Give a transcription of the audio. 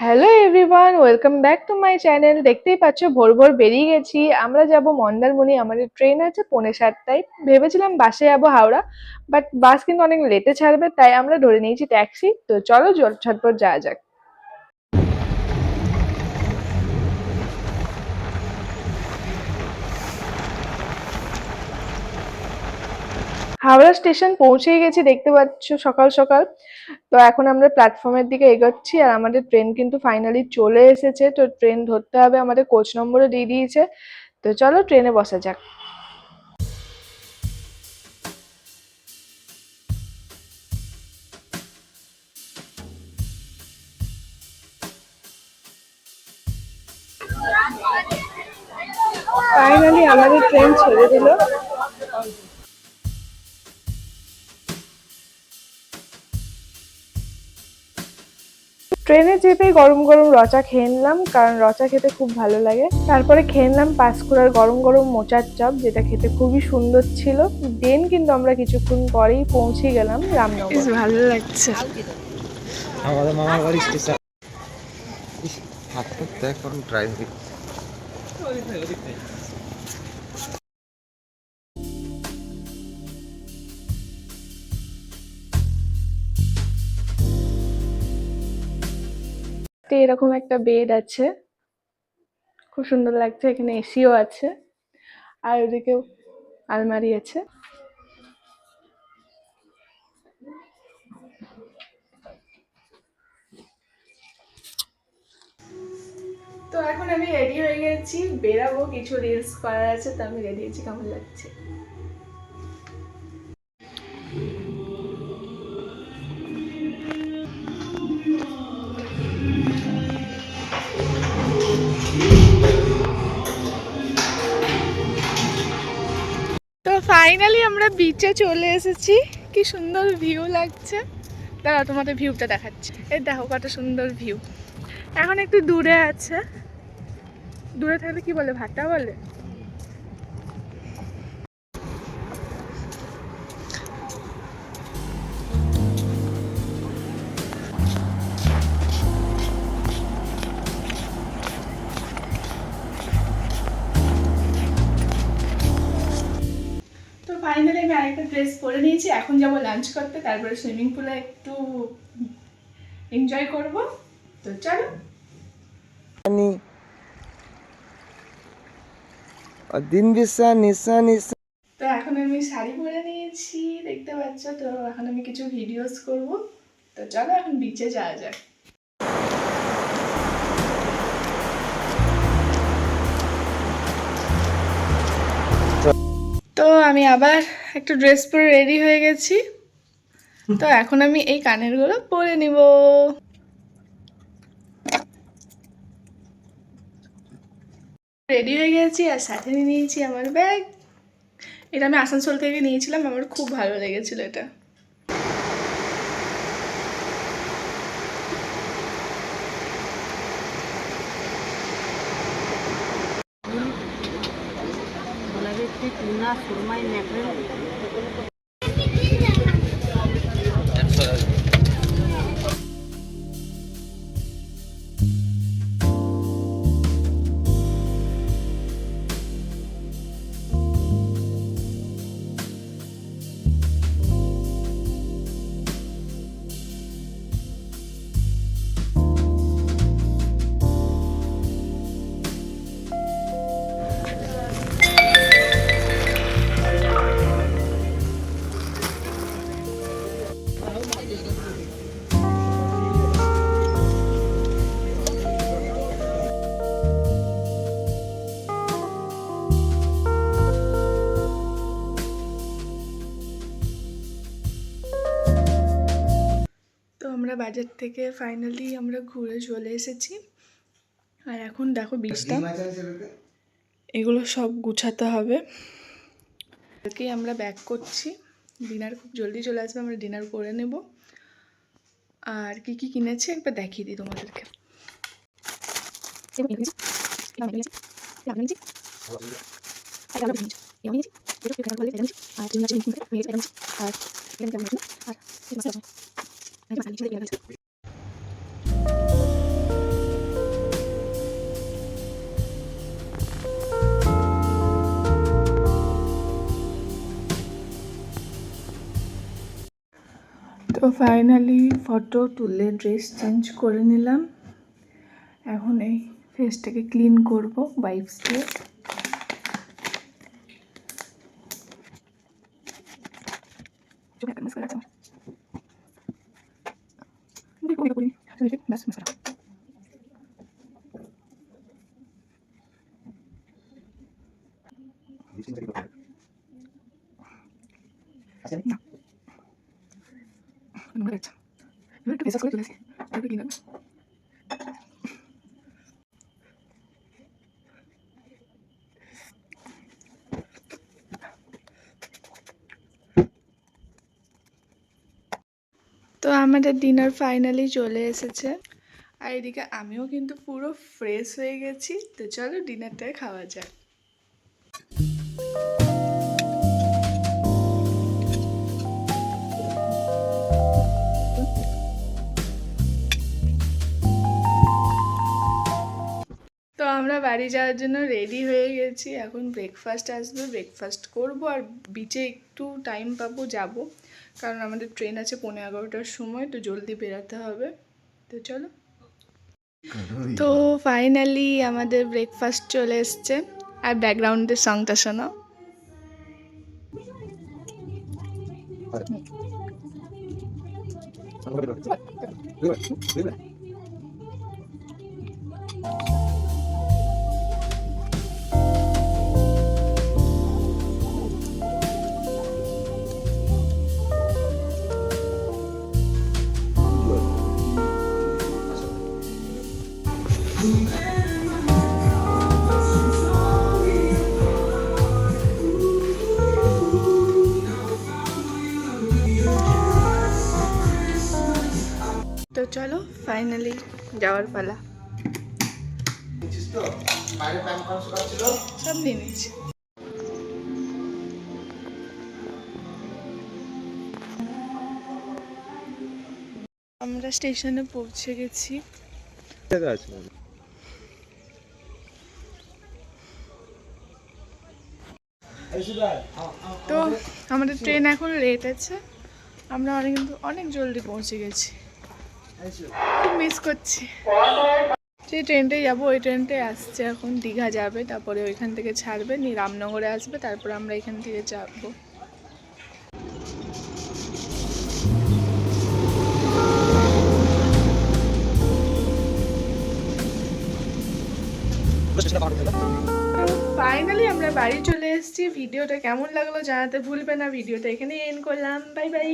Hello everyone, welcome back to my channel. দেখতেই পাচ্ছ ভোর ভোর বেরিয়ে গেছি। আমরা যাব মন্দারমণি। আমাদের ট্রেন আছে 7:45। ভেবেছিলাম বাসে যাবো হাওড়া, বাট বাস কিন্তু অনেক লেটে ছাড়বে, তাই আমরা ধরে নিয়েছি ট্যাক্সি। তো চলো ঝটপট যাওয়া যাক। হাওড়া স্টেশন পৌঁছেই গেছি, দেখতে পাচ্ছ সকাল সকাল। তো এখন আমরা প্ল্যাটফর্মের দিকে এগোচ্ছি, আর আমাদের ট্রেন কিন্তু ফাইনালি চলে এসেছে। তো ট্রেন ধরতে হবে, আমাদের কোচ নম্বরও দিয়ে দিয়েছে। তো চলো ট্রেনে বসা যাক। ফাইনালি আমাদের ট্রেন ছেড়ে দিল। ট্রেনে চেপেই গরম গরম রচা খেয়ে নিলাম, কারণ রচা খেতে খুব ভালো লাগে। তারপরে খেয়ে নিলাম পাঁশকুড়ার গরম গরম মোচার চপ, যেটা খেতে খুবই সুন্দর ছিল। দেন কিন্তু আমরা কিছুক্ষণ পরেই পৌঁছে গেলাম রামনগর। ভালো লাগছে। আমাদের মামার বাড়ি স্টেশন। হাতটা দেখ কোন ড্রাইভিং। এরকম একটা বেড আছে, খুব সুন্দর লাগছে। এখানে এসিও আছে, আর ওদিকেও আলমারি আছে। তো এখন আমি রেডি হয়ে গেছি, বেরাবো, কিছু রিলস করার আছে। তো আমি রেডি হয়েছি, কেমন লাগছে? তো ফাইনালি আমরা বিচে চলে এসেছি। কি সুন্দর ভিউ লাগছে। দাঁড়া, তোমাদের ভিউটা দেখাচ্ছি। এই দেখো কত সুন্দর ভিউ। এখন একটু দূরে আছে, দূরে থাকলে কি বলে, ভাটা বলে। তো ফাইনালি আমি আরেকটা ড্রেস পরে নিয়েছি। এখন যাবো লাঞ্চ করতে, তারপরে সুইমিং পুলে একটু এনজয় করব। তো চলো। দিন বিসা নিশা নিশা। তো এখন আমি শাড়ি পরে নিয়েছি, দেখতে পাচ্ছ। তো এখন আমি কিছু ভিডিওস করব। তো চলো এখন বিচে যাওয়া যাক। তো আমি আবার একটু ড্রেস পরে রেডি হয়ে গেছি। তো এখন আমি এই কানেরগুলো পরে নিব। রেডি হয়ে গেছি, আর সাথে নিয়েছি আমার ব্যাগ। এটা আমি আসানসোল থেকে নিয়েছিলাম, আমার খুব ভালো লেগেছিল এটা। তো আমরা বাজার থেকে ফাইনালি আমরা ঘুরে চলে এসেছি। আর এখন দেখো বিচটা, এগুলো সব গুছাতে হবে। কালকেই আমরা ব্যাক করছি, ডিনার খুব জলদি চলে আসবে, আমরা ডিনার করে নেব। আর কি কি কিনেছি একবার দেখিয়ে দিই তোমাদেরকে। তো ফাইনালি ফটো তুলে ড্রেস চেঞ্জ করে নিলাম। এখন এই ফেসটাকে ক্লিন করব ওয়াইপস দিয়ে। তো আমাদের ডিনার ফাইনালি চলে এসেছে, আর এদিকে আমিও কিন্তু পুরো ফ্রেশ হয়ে গেছি। তো চলো ডিনারটা খাওয়া যাক। তো আমরা বাড়ি যাওয়ার জন্য রেডি হয়ে গেছি। এখন ব্রেকফাস্ট আসবে, ব্রেকফাস্ট করব, আর বিচে একটু টাইম পাবো যাব, কারণ আমাদের ট্রেন আছে 11:15টার সময়, তো জলদি বেরাতে হবে। তো চলো। তো ফাইনালি আমাদের ব্রেকফাস্ট চলে এসছে, আর ব্যাকগ্রাউন্ডের সংটা শোনো। তো চলো ফাইনালি যাওয়ার পালা। সব নিয়ে নিচ্ছি। আমরা স্টেশনে পৌঁছে গেছি। তো আমাদের ট্রেন এখন লেট আছে, আমরা কিন্তু অনেক জলদি পৌঁছে গেছি। খুব মিস করছি। যে ট্রেনটাই যাবো ওই ট্রেনটাই আসছে, এখন দীঘা যাবে, তারপরে ওইখান থেকে ছাড়বে, নিয়ে রামনগরে আসবে, তারপরে আমরা এখান থেকে যাবো। ফাইনালি আমরা বাড়ি চলে এসেছি। ভিডিওটা কেমন লাগলো জানাতে ভুলবে না। ভিডিওটা এখানেই এন্ড করলাম। Bye bye.